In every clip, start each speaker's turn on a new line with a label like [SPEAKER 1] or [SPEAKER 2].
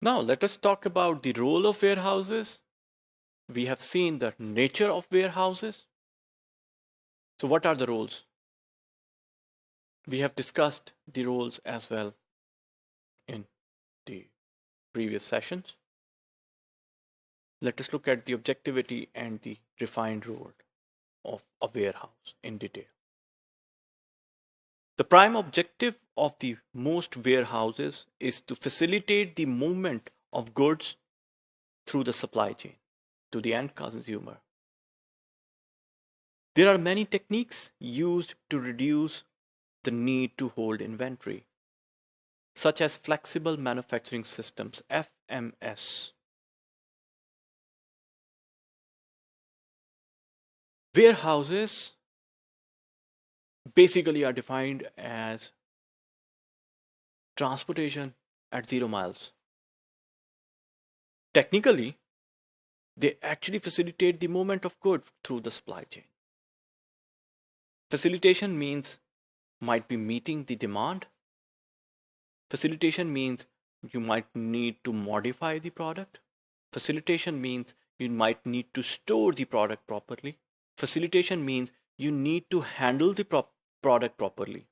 [SPEAKER 1] Now, let us talk about the role of warehouses. We have seen the nature of warehouses. So, what are the roles? We have discussed the roles as well in the previous sessions. Let us look at the objectivity and the refined role of a warehouse in detail. The prime objective of the most warehouses is to facilitate the movement of goods through the supply chain to the end consumer. There are many techniques used to reduce the need to hold inventory, such as flexible manufacturing systems, FMS. Warehouses basically are defined as transportation at 0 miles. Technically, they actually facilitate the movement of goods through the supply chain. Facilitation means might be meeting the demand. Facilitation means you might need to modify the product. Facilitation means you might need to store the product properly. Facilitation means you need to handle the product properly.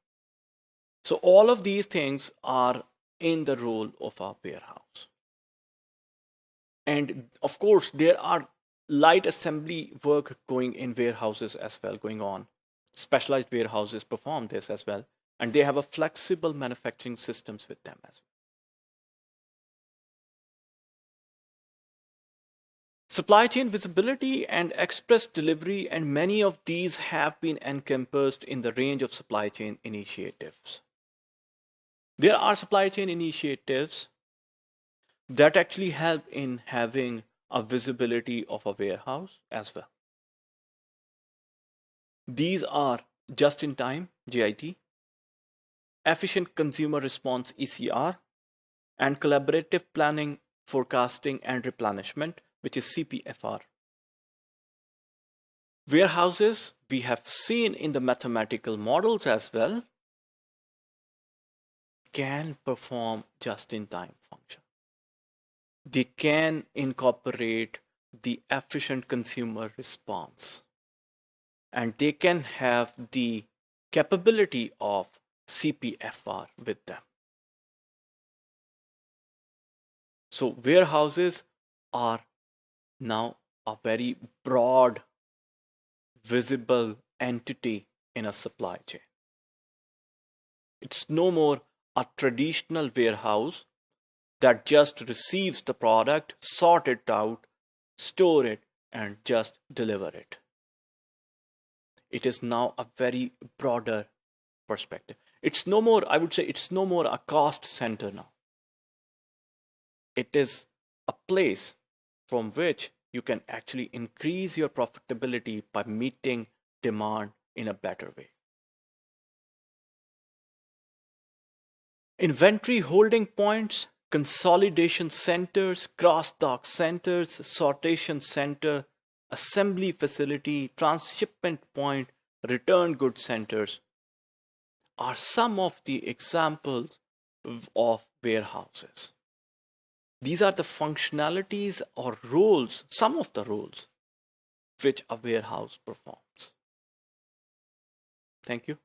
[SPEAKER 1] So all of these things are in the role of a warehouse. And of course, there are light assembly work going in warehouses as well going on. Specialized warehouses perform this as well. And they have a flexible manufacturing systems with them as well. Supply chain visibility and express delivery, and many of these have been encompassed in the range of supply chain initiatives. There are supply chain initiatives that actually help in having a visibility of a warehouse as well. These are just-in-time, JIT, efficient consumer response, ECR, and collaborative planning, forecasting, and replenishment, which is CPFR. Warehouses, we have seen in the mathematical models as well, can perform just-in-time function. They can incorporate the efficient consumer response, and they can have the capability of CPFR with them. So warehouses are now a very broad, visible entity in a supply chain. It's no more a traditional warehouse that just receives the product, sort it out, store it, and just deliver it. It is now a very broader perspective. It's no more, I would say, it's no more a cost center now. It is a place from which you can actually increase your profitability by meeting demand in a better way. Inventory holding points, consolidation centers, cross-dock centers, sortation center, assembly facility, transshipment point, return goods centers are some of the examples of warehouses. These are the functionalities or roles, some of the roles which a warehouse performs. Thank you.